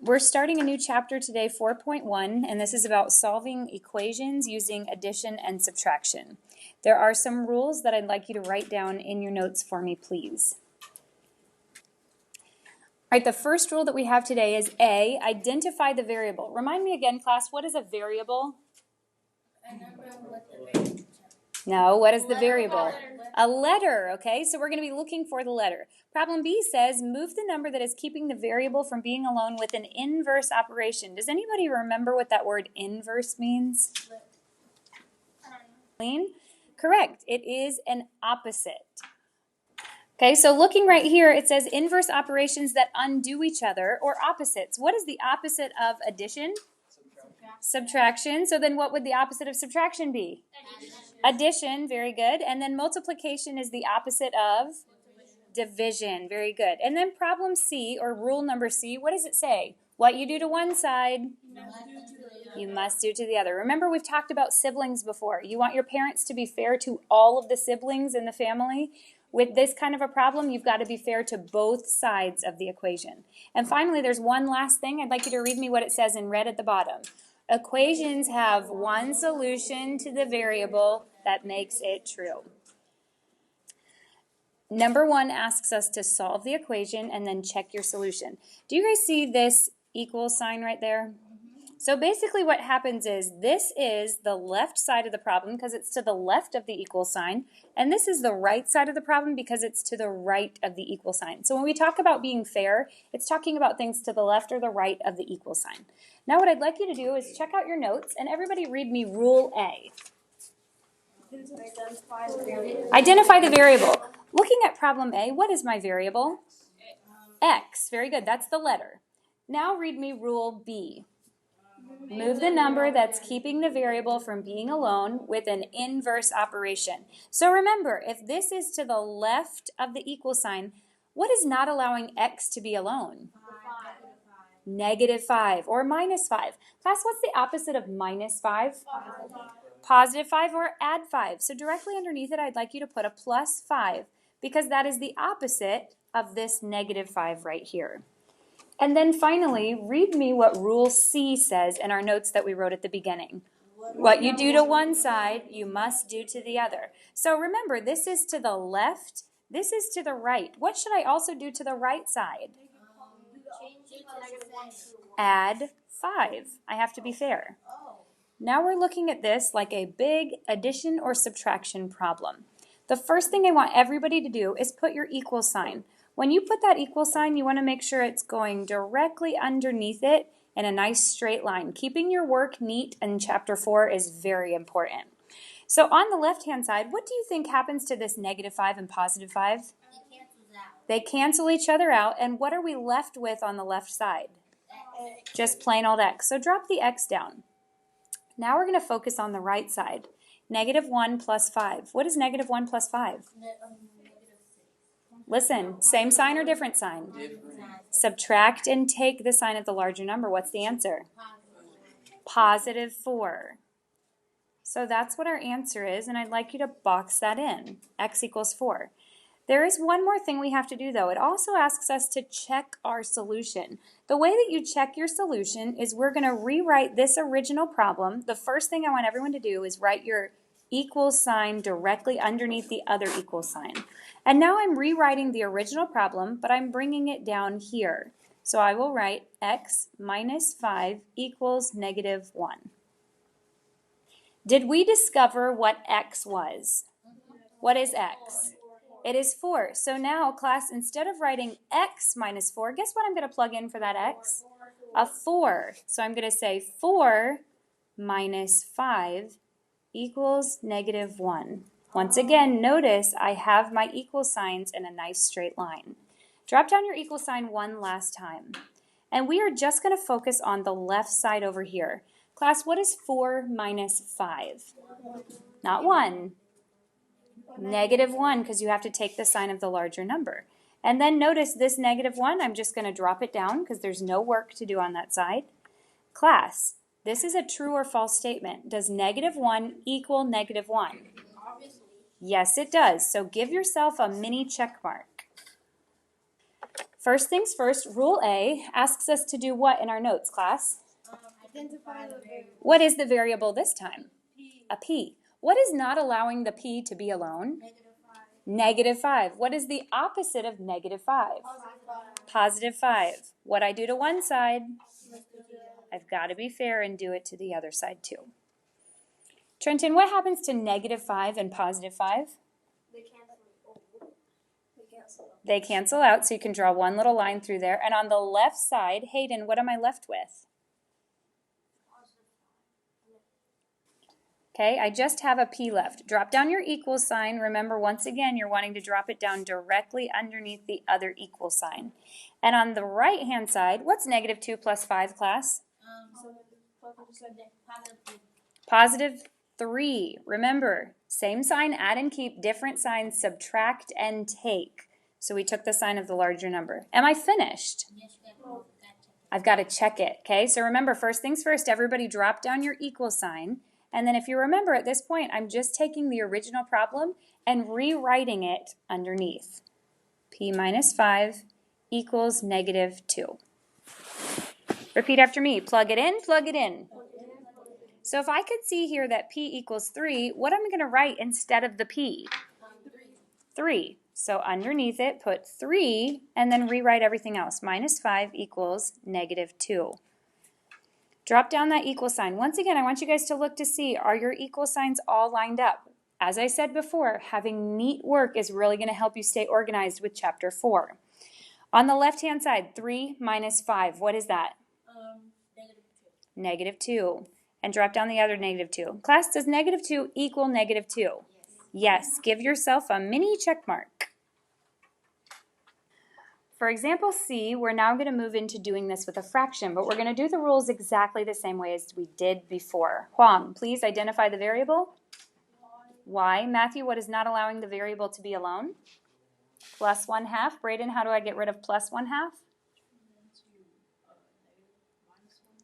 We're starting a new chapter today, 4.1, and this is about solving equations using addition and subtraction. There are some rules that I'd like you to write down in your notes for me, please. All right, the first rule that we have today is A, identify the variable. Remind me again, class, what is a variable? No, what is the variable? A letter, okay? So we're going to be looking for the letter. Problem B says, move the number that is keeping the variable from being alone with an inverse operation. Does anybody remember what that word inverse means? Correct. It is an opposite. Okay, so looking right here, it says inverse operations that undo each other, or opposites. What is the opposite of addition? Subtraction. So then what would the opposite of subtraction be? Addition. Very good. And then multiplication is the opposite of division. Very good. And then problem C, or rule number C, what does it say? What you do to one side, you must do to the other. Remember, we've talked about siblings before. You want your parents to be fair to all of the siblings in the family. With this kind of a problem, you've got to be fair to both sides of the equation. And finally, there's one last thing. I'd like you to read me what it says in red at the bottom. Equations have one solution to the variable that makes it true. Number 1 asks us to solve the equation and then check your solution. Do you guys see this equal sign right there? So basically what happens is this is the left side of the problem because it's to the left of the equal sign, and this is the right side of the problem because it's to the right of the equal sign. So when we talk about being fair, it's talking about things to the left or the right of the equal sign. Now what I'd like you to do is check out your notes and everybody read me rule A. Identify the variable. Looking at problem A, what is my variable? X. Very good. That's the letter. Now read me rule B. Move the number that's keeping the variable from being alone with an inverse operation. So remember, if this is to the left of the equal sign, what is not allowing X to be alone? -5 or -5. Class, what's the opposite of -5? +5 or add 5. So directly underneath it, I'd like you to put a +5 because that is the opposite of this -5 right here. And then finally, read me what rule C says in our notes that we wrote at the beginning. What you do to one side, you must do to the other. So remember, this is to the left, this is to the right. What should I also do to the right side? Add 5. I have to be fair. Now we're looking at this like a big addition or subtraction problem. The first thing I want everybody to do is put your equal sign. When you put that equal sign, you want to make sure it's going directly underneath it in a nice straight line. Keeping your work neat in chapter 4 is very important. So on the left-hand side, what do you think happens to this -5 and +5? They cancel each other out, and what are we left with on the left side? Just plain old X. So drop the X down. Now we're going to focus on the right side. -1 + 5. What is -1 + 5? Listen, same sign or different sign? Subtract and take the sign of the larger number. What's the answer? +4. So that's what our answer is, and I'd like you to box that in. X = 4. There is one more thing we have to do, though. It also asks us to check our solution. The way that you check your solution is we're going to rewrite this original problem. The first thing I want everyone to do is write your equal sign directly underneath the other equal sign. And now I'm rewriting the original problem, but I'm bringing it down here. So I will write X - 5 = -1. Did we discover what X was? What is X? It is 4. So now, class, instead of writing X - 4, guess what I'm going to plug in for that X? A 4. So I'm going to say 4 - 5 = -1. Once again, notice I have my equal signs in a nice straight line. Drop down your equal sign one last time. And we are just going to focus on the left side over here. Class, what is 4 - 5? Not 1. -1, because you have to take the sign of the larger number. And then notice this -1, I'm just going to drop it down because there's no work to do on that side. Class, this is a true or false statement. Does -1 equal -1? Yes, it does. So give yourself a mini check mark. First things first, Rule A asks us to do what in our notes, class? Identify the variable. What is the variable this time? P. A p. What is not allowing the p to be alone? -5. -5. What is the opposite of -5? +5. +5. What I do to one side, Let's do that. I've got to be fair and do it to the other side too. Trenton, what happens to -5 and +5? They cancel. They cancel. They cancel out, so you can draw one little line through there. And on the left side, Hayden, what am I left with? Okay, I just have a p left. Drop down your equal sign. Remember, once again, you're wanting to drop it down directly underneath the other equal sign. And on the right-hand side, what's -2 + 5, class? +3. Remember, same sign, add and keep, different signs, subtract and take. So we took the sign of the larger number. Am I finished? I've got to check it, okay? So remember, first things first, everybody drop down your equal sign. And then if you remember at this point, I'm just taking the original problem and rewriting it underneath. P - 5 equals -2. Repeat after me. Plug it in, plug it in. So if I could see here that P equals 3, what am I going to write instead of the P? 3. So underneath it, put 3, and then rewrite everything else. -5 equals -2. Drop down that equal sign. Once again, I want you guys to look to see, are your equal signs all lined up? As I said before, having neat work is really going to help you stay organized with Chapter 4. On the left-hand side, 3 - 5, what is that? -2. And drop down the other -2. Class, does -2 equal -2? Yes. Give yourself a mini check mark. For example C, we're now going to move into doing this with a fraction, but we're going to do the rules exactly the same way as we did before. Huang, please identify the variable. Y. Matthew, what is not allowing the variable to be alone? +1/2. Braden, how do I get rid of +1/2?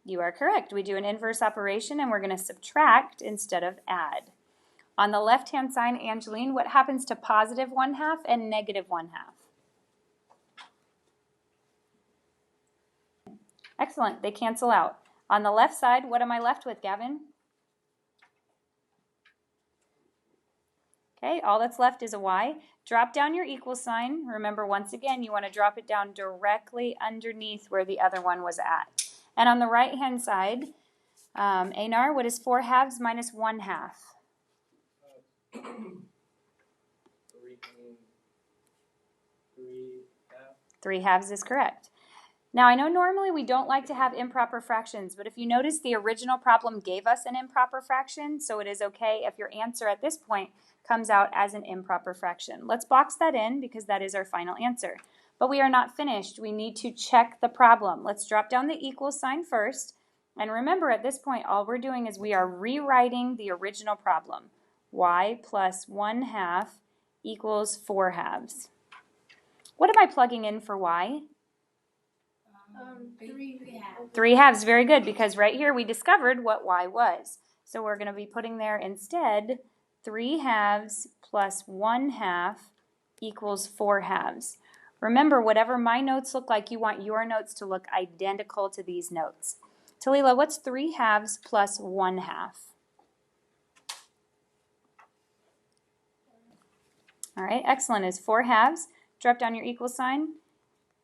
You are correct. We do an inverse operation and we're going to subtract instead of add. On the left-hand side, Angeline, what happens to +1/2 and -1/2? Excellent. They cancel out. On the left side, what am I left with, Gavin? Okay, all that's left is a y. Drop down your equal sign. Remember, once again, you want to drop it down directly underneath where the other one was at. And on the right-hand side, Einar, what is 4/2 minus 1/2? 3/2 is correct. Now, I know normally we don't like to have improper fractions, but if you notice, the original problem gave us an improper fraction, so it is okay if your answer at this point comes out as an improper fraction. Let's box that in because that is our final answer. But we are not finished. We need to check the problem. Let's drop down the equal sign first. And remember, at this point, all we're doing is we are rewriting the original problem. Y plus 1/2 equals 4/2. What am I plugging in for y? 3/2. 3/2, very good, because right here we discovered what y was. So we're going to be putting there instead 3/2 plus 1/2 equals 4/2. Remember, whatever my notes look like, you want your notes to look identical to these notes. Talila, what's 3/2 plus 1/2? All right, excellent. Is 4/2. Drop down your equal sign.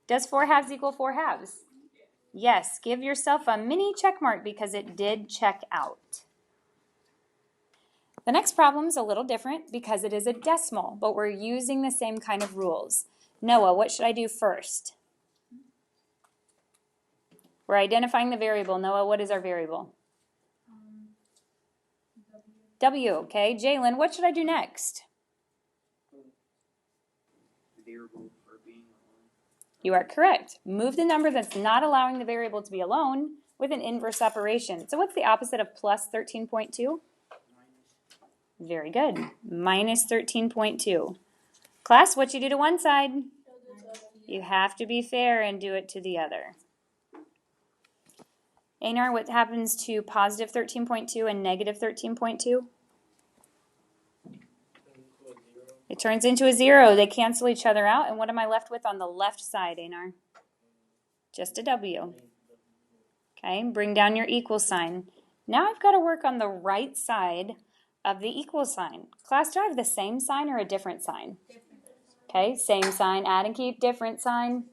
Does 4/2 equal 4/2? Yes, give yourself a mini check mark because it did check out. The next problem is a little different because it is a decimal, but we're using the same kind of rules. Noah, what should I do first? We're identifying the variable. Noah, what is our variable? W, okay. Jalen, what should I do next? You are correct. Move the number that's not allowing the variable to be alone with an inverse operation. So what's the opposite of plus 13.2? Very good. Minus 13.2. Class, what you do to one side? You have to be fair and do it to the other. Einar, what happens to positive 13.2 and negative 13.2? It turns into a 0. They cancel each other out. And what am I left with on the left side, Einar? Just a W. Okay, bring down your equal sign. Now I've got to work on the right side of the equal sign. Class, do I have the same sign or a different sign? Okay, same sign, add and keep, different sign,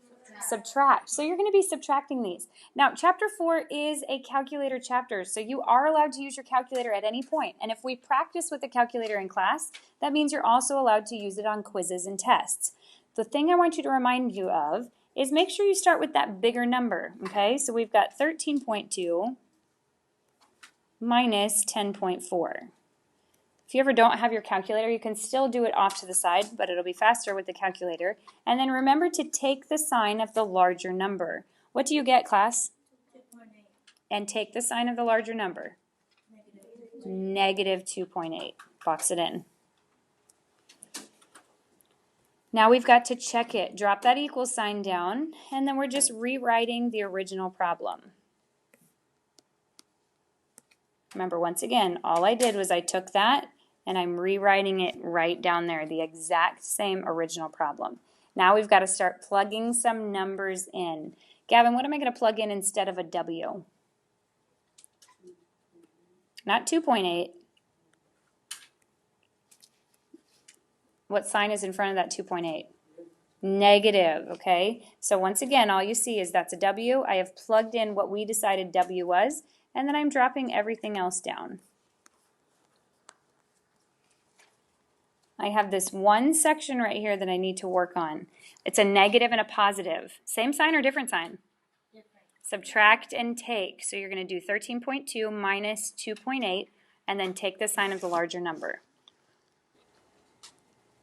subtract. So you're going to be subtracting these. Now, chapter 4 is a calculator chapter, so you are allowed to use your calculator at any point. And if we practice with the calculator in class, that means you're also allowed to use it on quizzes and tests. The thing I want you to remind you of is make sure you start with that bigger number, okay? So we've got 13.2 minus 10.4. If you ever don't have your calculator, you can still do it off to the side, but it'll be faster with the calculator. And then remember to take the sign of the larger number. What do you get, class? 2.8. And take the sign of the larger number. Negative 2.8. Box it in. Now we've got to check it. Drop that equal sign down, and then we're just rewriting the original problem. Remember, once again, all I did was I took that and I'm rewriting it right down there, the exact same original problem. Now we've got to start plugging some numbers in. Gavin, what am I going to plug in instead of a W? Not 2.8. What sign is in front of that 2.8? Negative, okay? So once again, all you see is that's a W. I have plugged in what we decided W was, and then I'm dropping everything else down. I have this one section right here that I need to work on. It's a negative and a positive. Same sign or different sign? Different. Subtract and take. So you're going to do 13.2 minus 2.8 and then take the sign of the larger number.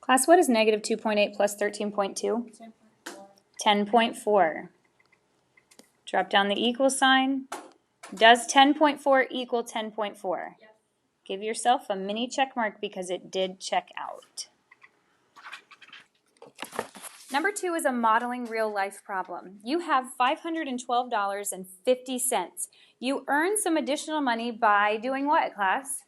Class, what is negative 2.8 plus 13.2? 10.4. Drop down the equal sign. Does 10.4 equal 10.4? Yep. Give yourself a mini check mark because it did check out. Number 2 is a modeling real life problem. You have $512.50. You earn some additional money by doing what, class?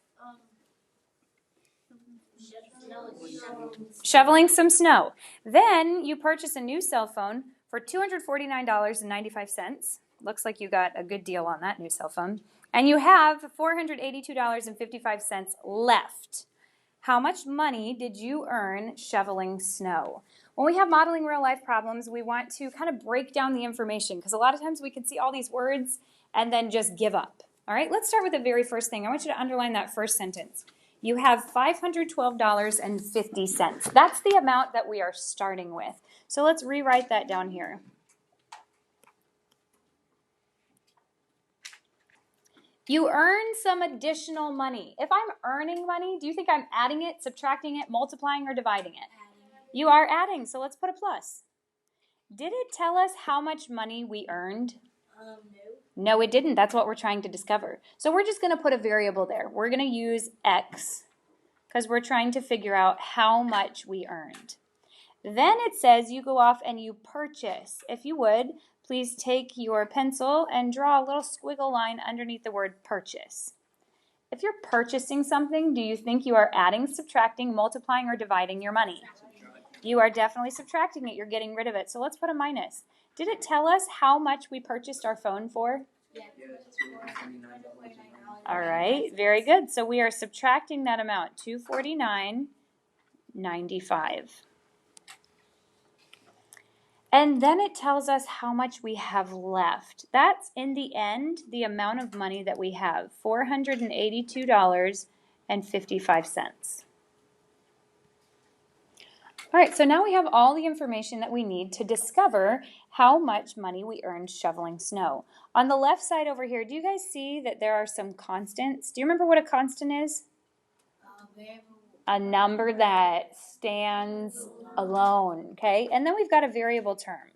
Shoveling some snow. Then you purchase a new cell phone for $249.95. Looks like you got a good deal on that new cell phone. And you have $482.55 left. How much money did you earn shoveling snow? When we have modeling real life problems, we want to kind of break down the information because a lot of times we can see all these words and then just give up. All right, let's start with the very first thing. I want you to underline that first sentence. You have $512.50. That's the amount that we are starting with. So let's rewrite that down here. You earn some additional money. If I'm earning money, do you think I'm adding it, subtracting it, multiplying, or dividing it? You are adding, so let's put a plus. Did it tell us how much money we earned? No. No, it didn't. That's what we're trying to discover. So we're just going to put a variable there. We're going to use X because we're trying to figure out how much we earned. Then it says you go off and you purchase. If you would, please take your pencil and draw a little squiggle line underneath the word purchase. If you're purchasing something, do you think you are adding, subtracting, multiplying, or dividing your money? You are definitely subtracting it. You're getting rid of it. So let's put a minus. Did it tell us how much we purchased our phone for? Yeah. All right, very good. So we are subtracting that amount, $249.95. And then it tells us how much we have left. That's, in the end, the amount of money that we have, $482.55. All right, so now we have all the information that we need to discover how much money we earned shoveling snow. On the left side over here, do you guys see that there are some constants? Do you remember what a constant is? A number that stands alone, okay? And then we've got a variable term.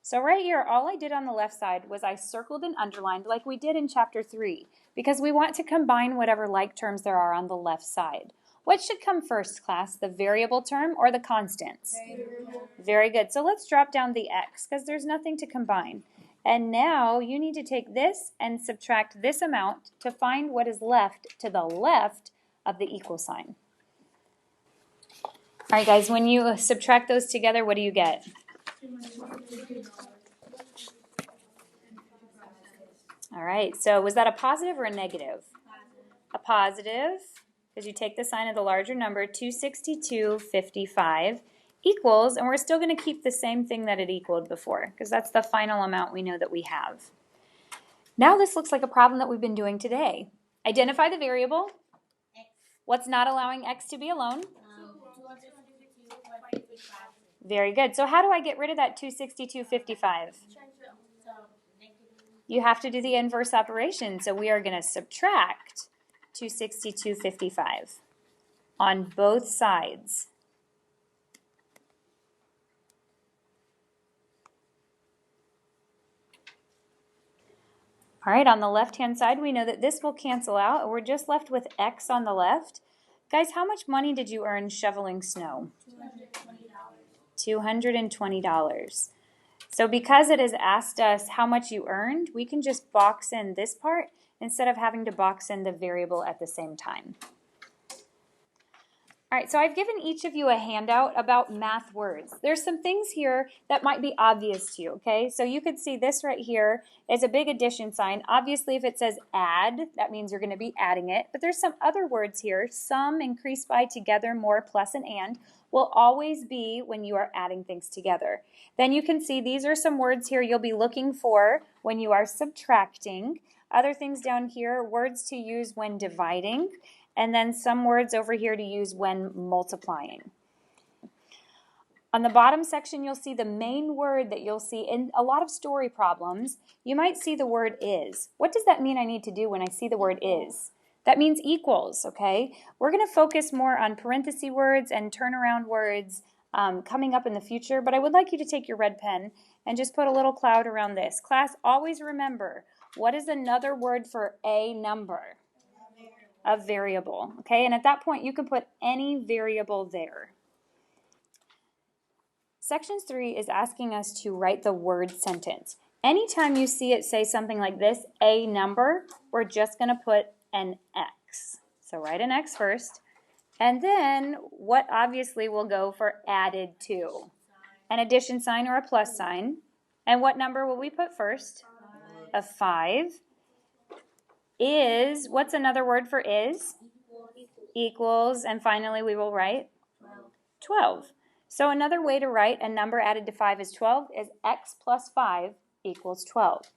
So right here, all I did on the left side was I circled and underlined like we did in chapter 3 because we want to combine whatever like terms there are on the left side. What should come first, class? The variable term or the constants? Variable. Very good. So let's drop down the x because there's nothing to combine. And now you need to take this and subtract this amount to find what is left to the left of the equal sign. All right, guys, when you subtract those together, what do you get? All right, so was that a positive or a negative? A positive, because you take the sign of the larger number, 262.55 equals, and we're still going to keep the same thing that it equaled before, because that's the final amount we know that we have. Now this looks like a problem that we've been doing today. Identify the variable. What's not allowing x to be alone? Very good. So how do I get rid of that 262.55? You have to do the inverse operation. So we are going to subtract 262.55 on both sides. All right, on the left-hand side, we know that this will cancel out. We're just left with x on the left. Guys, how much money did you earn shoveling snow? $220. So because it has asked us how much you earned, we can just box in this part instead of having to box in the variable at the same time. All right, so I've given each of you a handout about math words. There's some things here that might be obvious to you, okay? So you could see this right here is a big addition sign. Obviously, if it says add, that means you're going to be adding it. But there's some other words here. Sum, increase by, together, more, plus, and will always be when you are adding things together. Then you can see these are some words here you'll be looking for when you are subtracting. Other things down here, words to use when dividing. And then some words over here to use when multiplying. On the bottom section, you'll see the main word that you'll see in a lot of story problems. You might see the word is. What does that mean I need to do when I see the word is? That means equals, okay? We're going to focus more on parenthesis words and turnaround words coming up in the future, but I would like you to take your red pen and just put a little cloud around this. Class, always remember, what is another word for a number? A variable, okay? And at that point, you can put any variable there. Section 3 is asking us to write the word sentence. Anytime you see it say something like this, a number, we're just going to put an X. So write an X first. And then what obviously will go for added to? An addition sign or a plus sign. And what number will we put first? A 5. Is, what's another word for is? Equals, and finally we will write 12. So another way to write a number added to 5 is 12 is x plus 5 equals 12.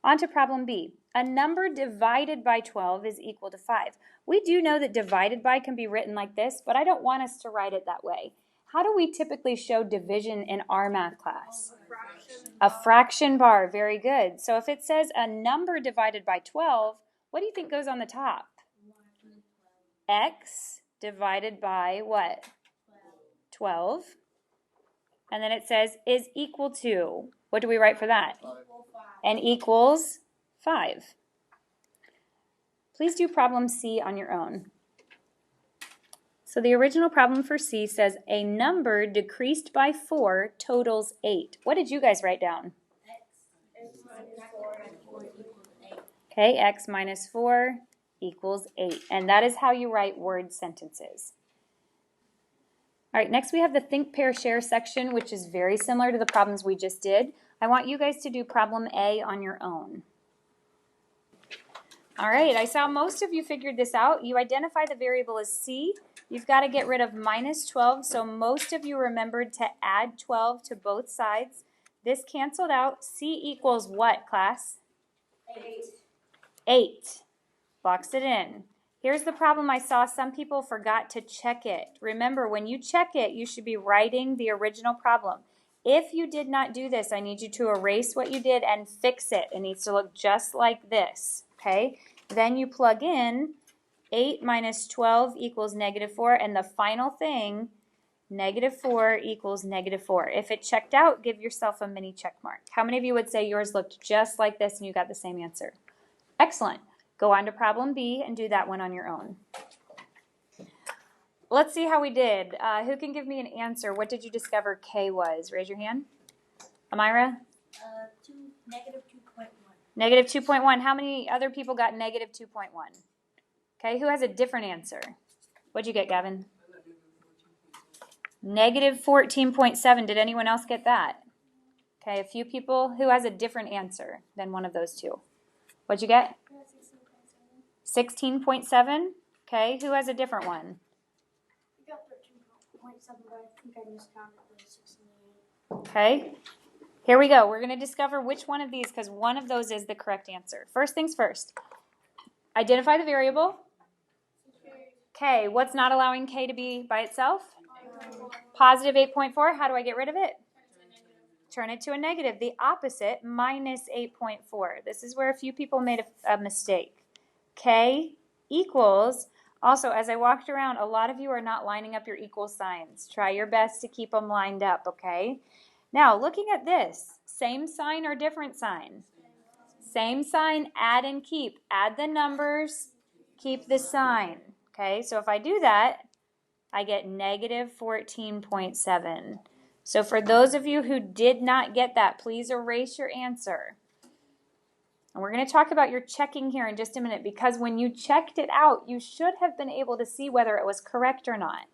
On to problem B. A number divided by 12 is equal to 5. We do know that divided by can be written like this, but I don't want us to write it that way. How do we typically show division in our math class? A fraction bar. Very good. So if it says a number divided by 12, what do you think goes on the top? X divided by what? 12. And then it says is equal to, what do we write for that? And equals 5. Please do problem C on your own. So the original problem for C says a number decreased by 4 totals 8. What did you guys write down? Okay, x minus 4 equals 8. And that is how you write word sentences. All right, next we have the think, pair, share section, which is very similar to the problems we just did. I want you guys to do problem A on your own. All right, I saw most of you figured this out. You identify the variable as C. You've got to get rid of minus 12, so most of you remembered to add 12 to both sides. This canceled out. C equals what, class? 8. Box it in. Here's the problem I saw. Some people forgot to check it. Remember, when you check it, you should be writing the original problem. If you did not do this, I need you to erase what you did and fix it. It needs to look just like this, okay? Then you plug in 8 minus 12 equals negative 4, and the final thing, negative 4 equals negative 4. If it checked out, give yourself a mini check mark. How many of you would say yours looked just like this and you got the same answer? Excellent. Go on to problem B and do that one on your own. Let's see how we did. Who can give me an answer? What did you discover K was? Raise your hand. Amira? Negative 2.1. Negative 2.1. How many other people got negative 2.1? Okay, who has a different answer? What'd you get, Gavin? Negative 14.7. Did anyone else get that? Okay, a few people. Who has a different answer than one of those two? What'd you get? 16.7. Okay, who has a different one? I got 13.7, but I think I miscounted the 16. Okay, here we go. We're going to discover which one of these, because one of those is the correct answer. First things first. Identify the variable. K. What's not allowing K to be by itself? Positive 8.4. How do I get rid of it? Turn it to a negative. The opposite, minus 8.4. This is where a few people made a mistake. K equals, also as I walked around, a lot of you are not lining up your equal signs. Try your best to keep them lined up, okay? Now, looking at this, same sign or different sign? Same sign, add and keep. Add the numbers, keep the sign. Okay, so if I do that, I get negative 14.7. So for those of you who did not get that, please erase your answer. And we're going to talk about your checking here in just a minute, because when you checked it out, you should have been able to see whether it was correct or not.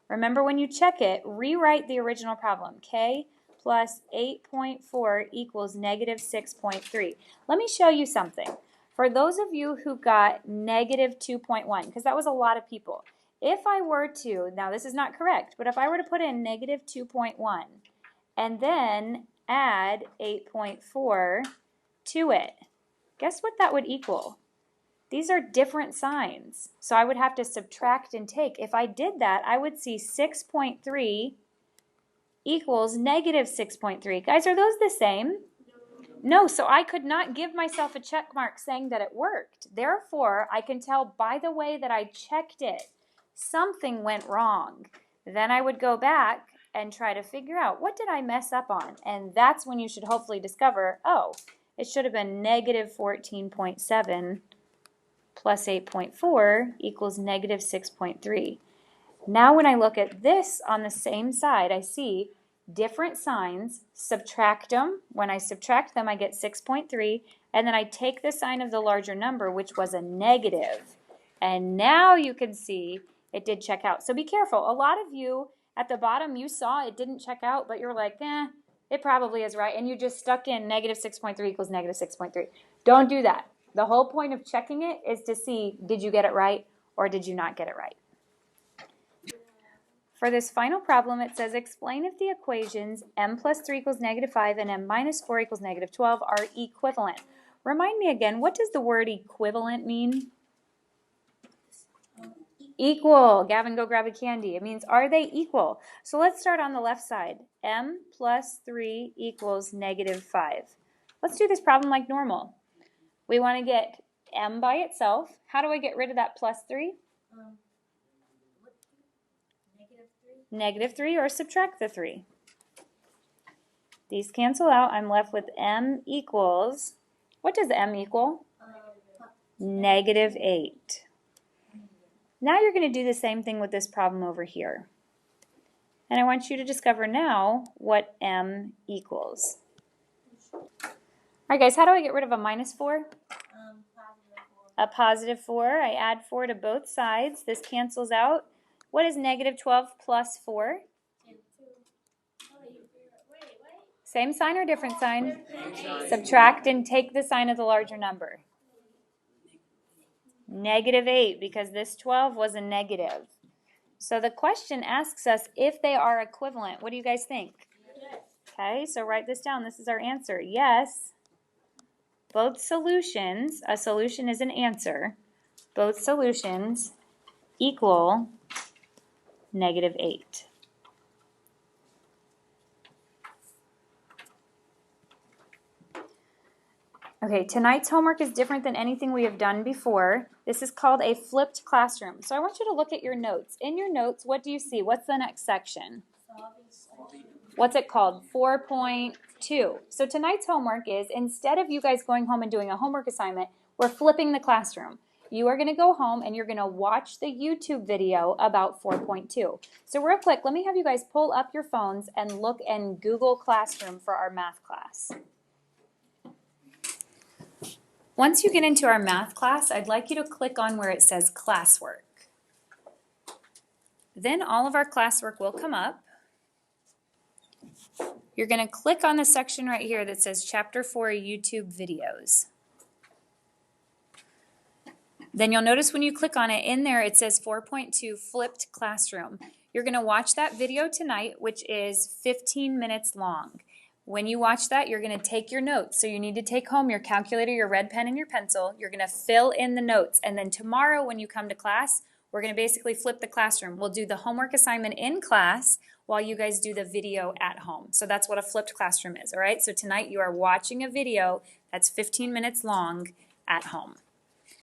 Remember, when you check it, rewrite the original problem. K plus 8.4 equals negative 6.3. Let me show you something. For those of you who got negative 2.1, because that was a lot of people, if I were to, now this is not correct, but if I were to put in negative 2.1 and then add 8.4 to it, guess what that would equal? These are different signs, so I would have to subtract and take. If I did that, I would see 6.3 equals negative 6.3. Guys, are those the same? No, so I could not give myself a check mark saying that it worked. Therefore, I can tell by the way that I checked it, something went wrong. Then I would go back and try to figure out, what did I mess up on? And that's when you should hopefully discover, oh, it should have been negative 14.7 plus 8.4 equals negative 6.3. Now when I look at this on the same side, I see different signs, subtract them. When I subtract them, I get 6.3, and then I take the sign of the larger number, which was a negative. And now you can see it did check out. So be careful. A lot of you at the bottom, you saw it didn't check out, but you're like, it probably is right. And you just stuck in negative 6.3 equals negative 6.3. Don't do that. The whole point of checking it is to see, did you get it right or did you not get it right? For this final problem, it says, explain if the equations m plus 3 equals negative 5 and m minus 4 equals negative 12 are equivalent. Remind me again, what does the word equivalent mean? Equal. Gavin, go grab a candy. It means, are they equal? So let's start on the left side. M plus 3 equals negative 5. Let's do this problem like normal. We want to get m by itself. How do I get rid of that plus 3? Negative 3, or subtract the 3. These cancel out. I'm left with m equals, what does m equal? Negative 8. Now you're going to do the same thing with this problem over here. And I want you to discover now what m equals. All right, guys, how do I get rid of a minus 4? A positive 4. I add 4 to both sides. This cancels out. What is negative 12 plus 4? Same sign or different sign? Subtract and take the sign of the larger number. Negative 8, because this 12 was a negative. So the question asks us if they are equivalent. What do you guys think? Okay, so write this down. This is our answer. Yes, both solutions, a solution is an answer, both solutions equal negative 8. Okay, tonight's homework is different than anything we have done before. This is called a flipped classroom. So I want you to look at your notes. In your notes, what do you see? What's the next section? What's it called? 4.2. So tonight's homework is, instead of you guys going home and doing a homework assignment, we're flipping the classroom. You are going to go home and you're going to watch the YouTube video about 4.2. So real quick, let me have you guys pull up your phones and look in Google Classroom for our math class. Once you get into our math class, I'd like you to click on where it says classwork. Then all of our classwork will come up. You're going to click on the section right here that says Chapter 4 YouTube videos. Then you'll notice when you click on it, in there it says 4.2 Flipped Classroom. You're going to watch that video tonight, which is 15 minutes long. When you watch that, you're going to take your notes. So you need to take home your calculator, your red pen, and your pencil. You're going to fill in the notes. And then tomorrow when you come to class, we're going to basically flip the classroom. We'll do the homework assignment in class while you guys do the video at home. So that's what a flipped classroom is, all right? So tonight you are watching a video that's 15 minutes long at home.